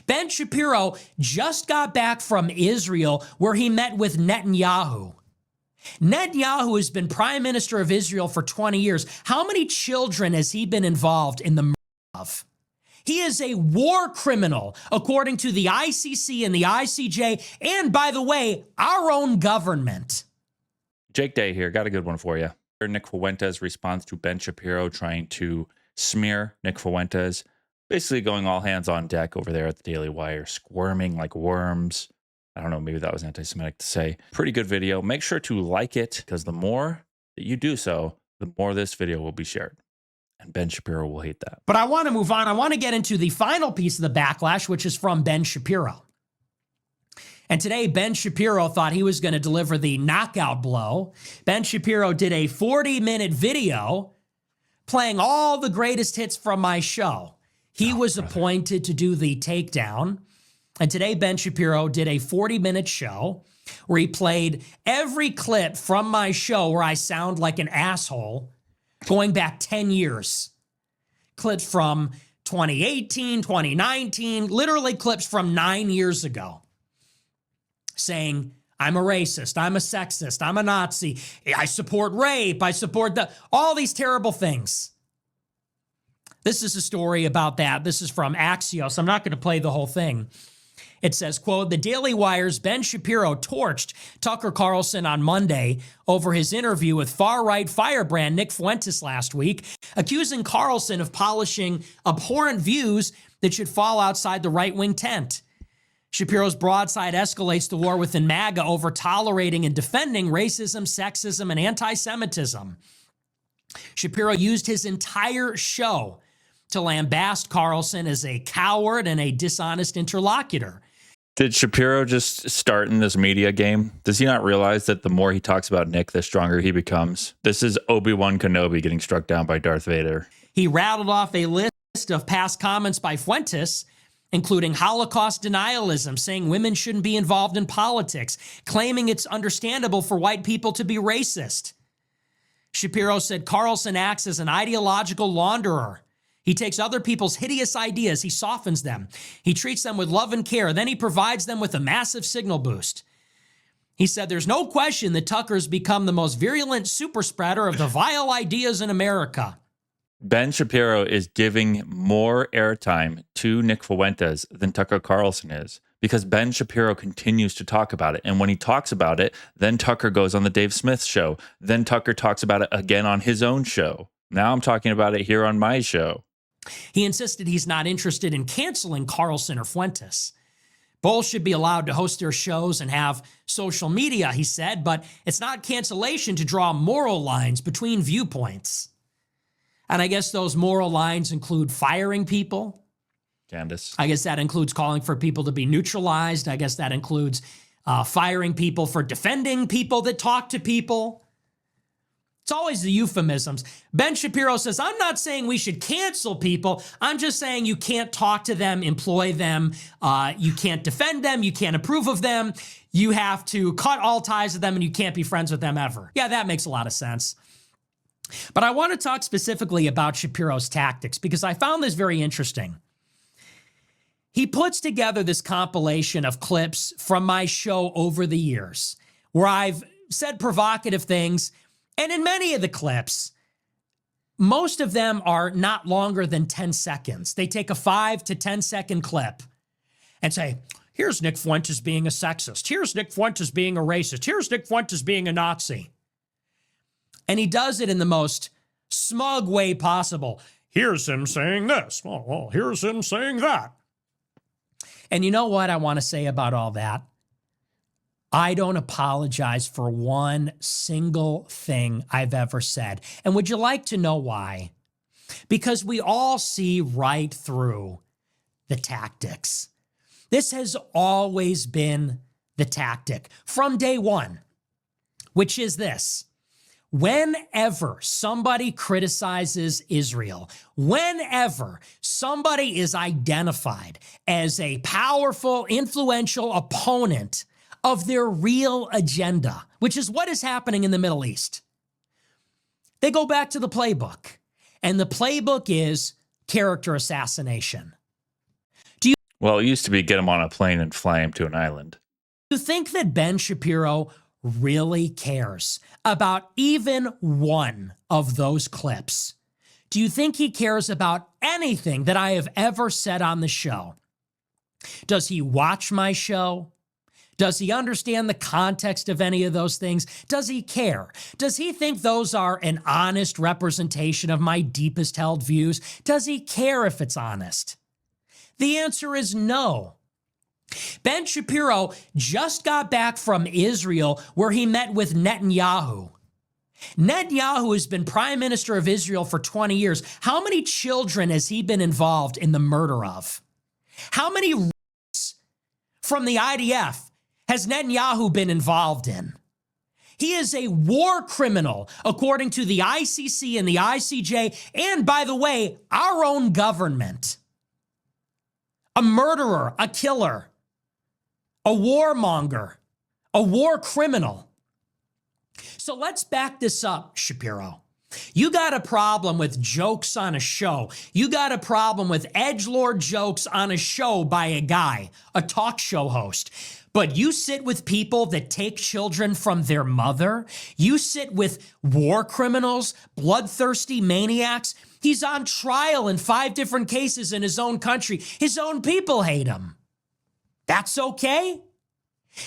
Ben Shapiro just got back from Israel where he met with Netanyahu. Netanyahu has been prime minister of Israel for 20 years. How many children has he been involved in the murder of? He is a war criminal, according to the ICC and the ICJ, and by the way, our own government. Jake Day here. Got a good one for you. Nick Fuentes responds to Ben Shapiro trying to smear Nick Fuentes, basically going all hands on deck over there at the Daily Wire, squirming like worms. I don't know, maybe that was anti-Semitic to say. Pretty good video. Make sure to like it, because the more that you do so, the more this video will be shared. And Ben Shapiro will hate that. But I want to move on. I want to get into the final piece of the backlash, which is from Ben Shapiro. And today, Ben Shapiro thought he was going to deliver the knockout blow. Ben Shapiro did a 40-minute video playing all the greatest hits from my show. He was appointed to do the takedown. And today, Ben Shapiro did a 40-minute show where he played every clip from my show where I sound like an asshole going back 10 years. Clips from 2018, 2019, literally clips from 9 years ago. Saying, I'm a racist, I'm a sexist, I'm a Nazi, I support rape, I support all these terrible things. This is a story about that. This is from Axios. I'm not going to play the whole thing. It says, quote, the Daily Wire's Ben Shapiro torched Tucker Carlson on Monday over his interview with far-right firebrand Nick Fuentes last week, accusing Carlson of polishing abhorrent views that should fall outside the right-wing tent. Shapiro's broadside escalates the war within MAGA over tolerating and defending racism, sexism, and anti-Semitism. Shapiro used his entire show to lambaste Carlson as a coward and a dishonest interlocutor. Did Shapiro just start in this media game? Does he not realize that the more he talks about Nick, the stronger he becomes? This is Obi-Wan Kenobi getting struck down by Darth Vader. He rattled off a list of past comments by Fuentes, including Holocaust denialism, saying women shouldn't be involved in politics, claiming it's understandable for white people to be racist. Shapiro said Carlson acts as an ideological launderer. He takes other people's hideous ideas, he softens them. He treats them with love and care, then he provides them with a massive signal boost. He said there's no question that Tucker's become the most virulent super spreader of the vile ideas in America. Ben Shapiro is giving more airtime to Nick Fuentes than Tucker Carlson is, because Ben Shapiro continues to talk about it. And when he talks about it, then Tucker goes on the Dave Smith show. Then Tucker talks about it again on his own show. Now I'm talking about it here on my show. He insisted he's not interested in canceling Carlson or Fuentes. Both should be allowed to host their shows and have social media, he said, but it's not cancellation to draw moral lines between viewpoints. And I guess those moral lines include firing people. Candace. I guess that includes calling for people to be neutralized. I guess that includes firing people for defending people that talk to people. It's always the euphemisms. Ben Shapiro says, I'm not saying we should cancel people. I'm just saying you can't talk to them, employ them. You can't defend them. You can't approve of them. You have to cut all ties with them and you can't be friends with them ever. Yeah, that makes a lot of sense. But I want to talk specifically about Shapiro's tactics because I found this very interesting. He puts together this compilation of clips from my show over the years where I've said provocative things. And in many of the clips, most of them are not longer than 10 seconds. They take a 5 to 10 second clip and say, here's Nick Fuentes being a sexist. Here's Nick Fuentes being a racist. Here's Nick Fuentes being a Nazi. And he does it in the most smug way possible. Here's him saying this. Oh, well, here's him saying that. And you know what I want to say about all that? I don't apologize for one single thing I've ever said. And would you like to know why? Because we all see right through the tactics. This has always been the tactic from day one, which is this. Whenever somebody criticizes Israel, whenever somebody is identified as a powerful, influential opponent of their real agenda, which is what is happening in the Middle East, they go back to the playbook. And the playbook is character assassination. Well, it used to be get him on a plane and fly him to an island. You think that Ben Shapiro really cares about even one of those clips? Do you think he cares about anything that I have ever said on the show? Does he watch my show? Does he understand the context of any of those things? Does he care? Does he think those are an honest representation of my deepest held views? Does he care if it's honest? The answer is no. Ben Shapiro just got back from Israel where he met with Netanyahu. Netanyahu has been prime minister of Israel for 20 years. How many children has he been involved in the murder of? How many rapes from the IDF has Netanyahu been involved in? He is a war criminal, according to the ICC and the ICJ, and by the way, our own government. A murderer, a killer, a warmonger, a war criminal. So let's back this up, Shapiro. You got a problem with jokes on a show. You got a problem with edgelord jokes on a show by a guy, a talk show host. But you sit with people that take children from their mother. You sit with war criminals, bloodthirsty maniacs. He's on trial in 5 different cases in his own country. His own people hate him. That's okay?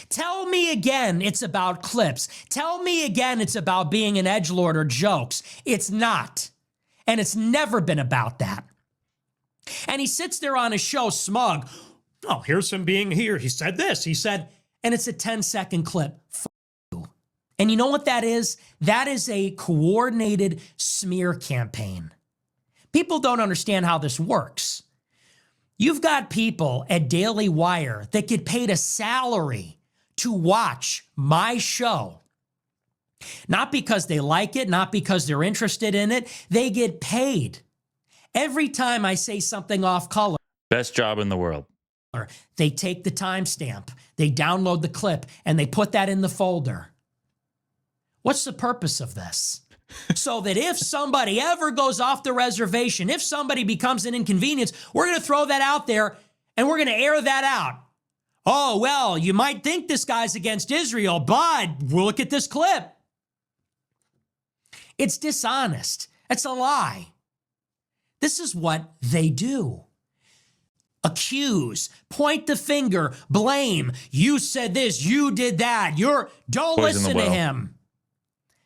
Tell me again it's about clips. Tell me again it's about being an edgelord or jokes. It's not. And it's never been about that. And he sits there on his show smug. Oh, here's him being here. He said this. He said, and it's a 10-second clip. F you. And you know what that is? That is a coordinated smear campaign. People don't understand how this works. You've got people at Daily Wire that get paid a salary to watch my show. Not because they like it, not because they're interested in it. They get paid. Every time I say something off color, Best job in the world. they take the timestamp, they download the clip, and they put that in the folder. What's the purpose of this? So that if somebody ever goes off the reservation, if somebody becomes an inconvenience, we're going to throw that out there and we're going to air that out. Oh, well, you might think this guy's against Israel, but we'll look at this clip. It's dishonest. It's a lie. This is what they do. Accuse, point the finger, blame. You said this, you did that. Don't Poison the listen to well. him.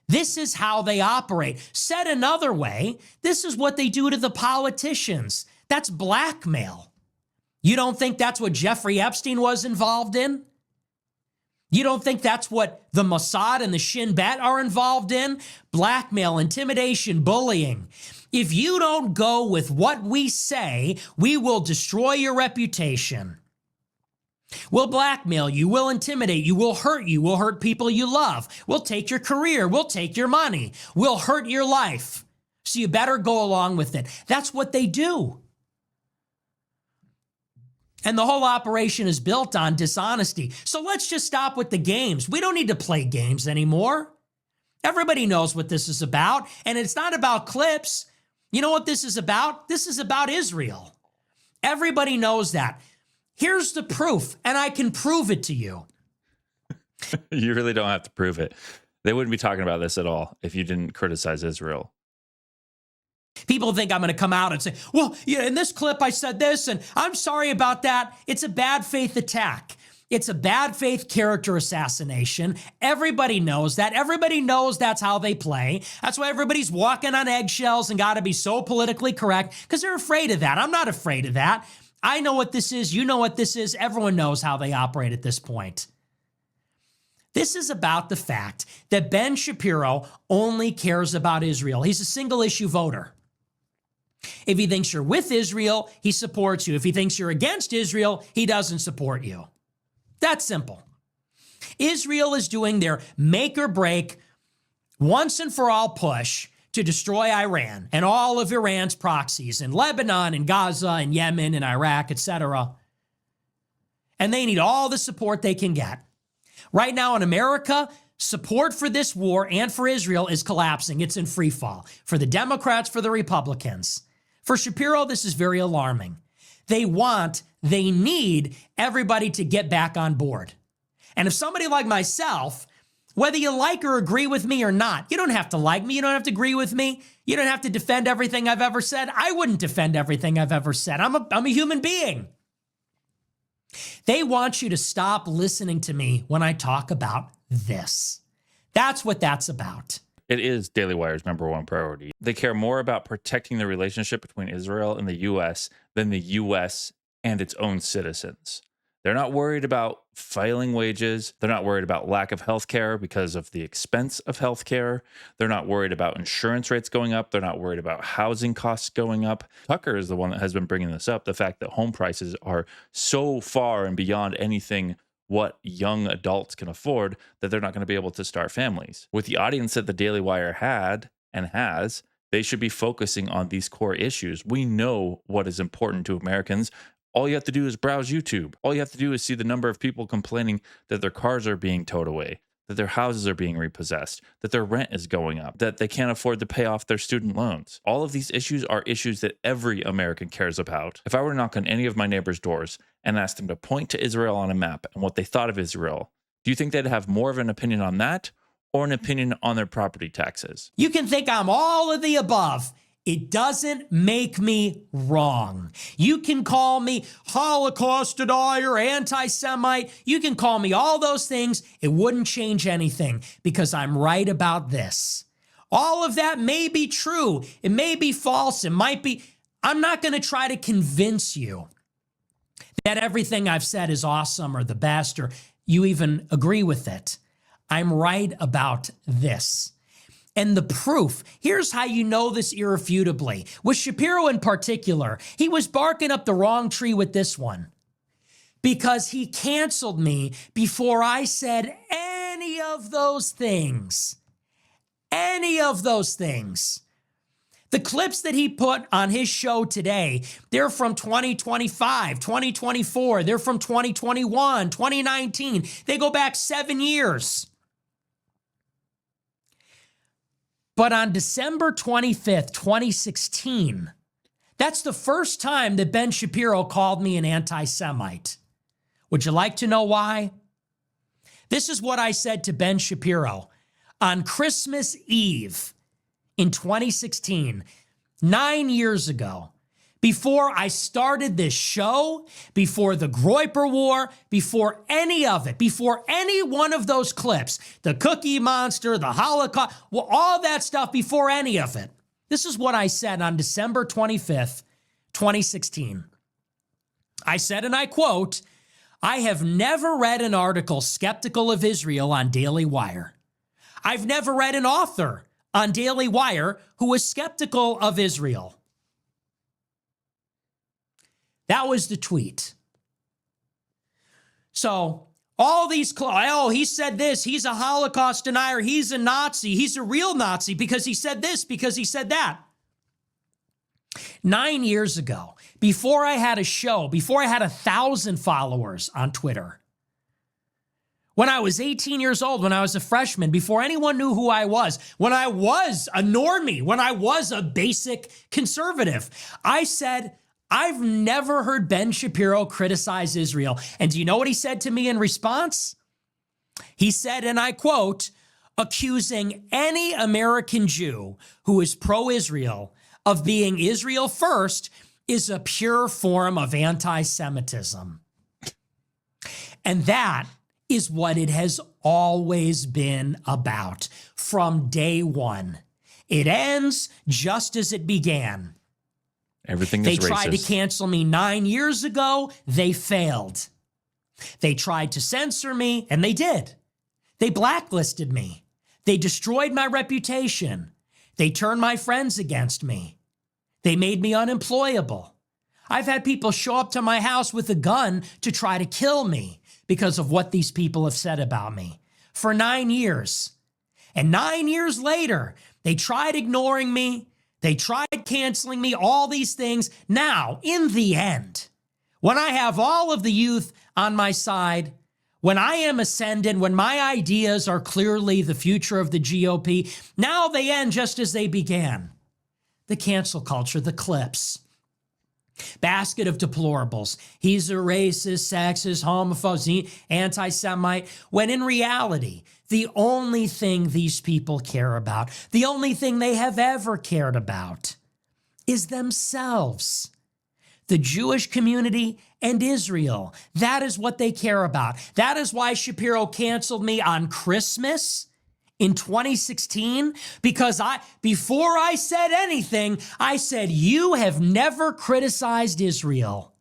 This is how they operate. Said another way, this is what they do to the politicians. That's blackmail. You don't think that's what Jeffrey Epstein was involved in? You don't think that's what the Mossad and the Shin Bet are involved in? Blackmail, intimidation, bullying. If you don't go with what we say, we will destroy your reputation. We'll blackmail you, we'll intimidate you, we'll hurt people you love. We'll take your career, we'll take your money, we'll hurt your life. So you better go along with it. That's what they do. And the whole operation is built on dishonesty. So let's just stop with the games. We don't need to play games anymore. Everybody knows what this is about, and it's not about clips. You know what this is about? This is about Israel. Everybody knows that. Here's the proof, and I can prove it to you. You really don't have to prove it. They wouldn't be talking about this at all if you didn't criticize Israel. People think I'm going to come out and say, well, yeah, in this clip I said this, and I'm sorry about that. It's a bad faith attack. It's a bad faith character assassination. Everybody knows that. Everybody knows that's how they play. That's why everybody's walking on eggshells and got to be so politically correct because they're afraid of that. I'm not afraid of that. I know what this is. You know what this is. Everyone knows how they operate at this point. This is about the fact that Ben Shapiro only cares about Israel. He's a single issue voter. If he thinks you're with Israel, he supports you. If he thinks you're against Israel, he doesn't support you. That's simple. Israel is doing their make or break, once and for all push to destroy Iran and all of Iran's proxies in Lebanon and Gaza and Yemen and Iraq, etc. And they need all the support they can get. Right now in America, support for this war and for Israel is collapsing. It's in free fall. For the Democrats, for the Republicans. For Shapiro, this is very alarming. they need everybody to get back on board. And if somebody like myself, whether you like or agree with me or not, you don't have to like me, you don't have to agree with me, you don't have to defend everything I've ever said. I wouldn't defend everything I've ever said. I'm a human being. They want you to stop listening to me when I talk about this. That's what that's about. It is Daily Wire's #1 priority. They care more about protecting the relationship between Israel and the U.S. than the U.S. and its own citizens. They're not worried about filing wages. They're not worried about lack of health care because of the expense of health care. They're not worried about insurance rates going up. They're not worried about housing costs going up. Tucker is the one that has been bringing this up, the fact that home prices are so far and beyond anything what young adults can afford that they're not going to be able to start families. With the audience that the Daily Wire had and has, they should be focusing on these core issues. We know what is important to Americans. All you have to do is browse YouTube. All you have to do is see the number of people complaining that their cars are being towed away, that their houses are being repossessed, that their rent is going up, that they can't afford to pay off their student loans. All of these issues are issues that every American cares about. If I were to knock on any of my neighbors' doors and ask them to point to Israel on a map and what they thought of Israel, do you think they'd have more of an opinion on that or an opinion on their property taxes? You can think I'm all of the above. It doesn't make me wrong. You can call me Holocaust denier, anti-Semite. You can call me all those things. It wouldn't change anything because I'm right about this. All of that may be true. It may be false. It might be. I'm not going to try to convince you that everything I've said is awesome or the best or you even agree with it. I'm right about this. And the proof, here's how you know this irrefutably. With Shapiro in particular, he was barking up the wrong tree with this one because he canceled me before I said any of those things. Any of those things. The clips that he put on his show today, they're from 2025, 2024, they're from 2021, 2019. They go back 7 years. But on December 25th, 2016, that's the first time that Ben Shapiro called me an anti-Semite. Would you like to know why? This is what I said to Ben Shapiro on Christmas Eve in 2016, 9 years ago. Before I started this show, before the Groyper War, before any of it, before any one of those clips, the Cookie Monster, the Holocaust, well, all that stuff, before any of it. This is what I said on December 25th, 2016. I said, and I quote, "I have never read an article skeptical of Israel on Daily Wire. I've never read an author on Daily Wire who was skeptical of Israel." That was the tweet. So all these, oh, he said this, he's a Holocaust denier, he's a Nazi, he's a real Nazi because he said this, because he said that. 9 years ago, before I had a show, before I had 1,000 followers on Twitter, when I was 18 years old, when I was a freshman, before anyone knew who I was, when I was a normie, when I was a basic conservative, I said, I've never heard Ben Shapiro criticize Israel. And do you know what he said to me in response? He said, and I quote, "Accusing any American Jew who is pro-Israel of being Israel first is a pure form of anti-Semitism." And that is what it has always been about from day one. It ends just as it began. Everything They is racist. tried to cancel me 9 years ago. They failed. They tried to censor me, and they did. They blacklisted me. They destroyed my reputation. They turned my friends against me. They made me unemployable. I've had people show up to my house with a gun to try to kill me because of what these people have said about me for 9 years. And 9 years later, they tried ignoring me. They tried canceling me, all these things. Now, in the end, when I have all of the youth on my side, when I am ascendant, when my ideas are clearly the future of the GOP, now they end just as they began. The cancel culture, the clips. Basket of deplorables. He's a racist, sexist, homophobe, anti-Semite, when in reality, the only thing these people care about, the only thing they have ever cared about, is themselves. The Jewish community and Israel. That is what they care about. That is why Shapiro canceled me on Christmas in 2016, because before I said anything, I said, you have never criticized Israel.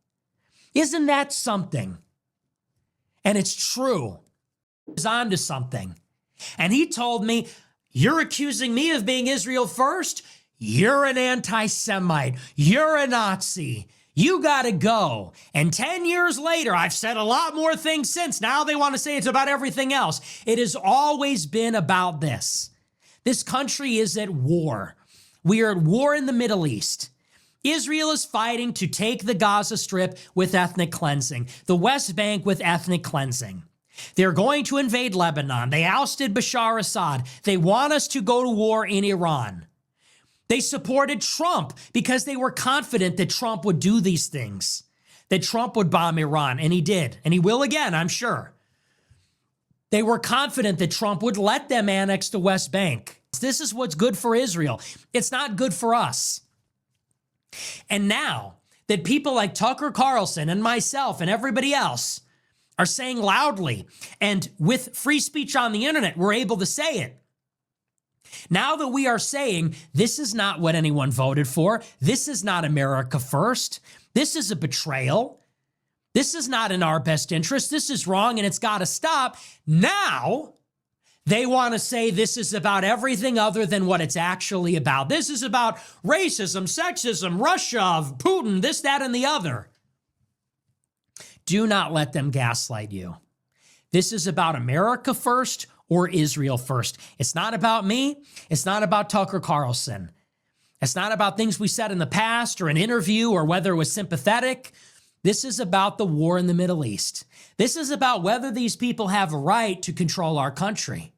Isn't that something? And it's true. He's on to something. And he told me, you're accusing me of being Israel first? You're an anti-Semite. You're a Nazi. You gotta go. And 10 years later, I've said a lot more things since. Now they want to say it's about everything else. It has always been about this. This country is at war. We are at war in the Middle East. Israel is fighting to take the Gaza Strip with ethnic cleansing, the West Bank with ethnic cleansing. They're going to invade Lebanon. They ousted Bashar Assad. They want us to go to war in Iran. They supported Trump because they were confident that Trump would do these things, that Trump would bomb Iran, and he did, and he will again, I'm sure. They were confident that Trump would let them annex the West Bank. This is what's good for Israel. It's not good for us. And now that people like Tucker Carlson and myself and everybody else are saying loudly, and with free speech on the internet, we're able to say it. Now that we are saying this is not what anyone voted for, this is not America first, this is a betrayal, this is not in our best interest, this is wrong and it's got to stop. Now they want to say this is about everything other than what it's actually about. This is about racism, sexism, Russia, Putin, this, that, and the other. Do not let them gaslight you. This is about America first or Israel first. It's not about me. It's not about Tucker Carlson. It's not about things we said in the past or an interview or whether it was sympathetic. This is about the war in the Middle East. This is about whether these people have a right to control our country.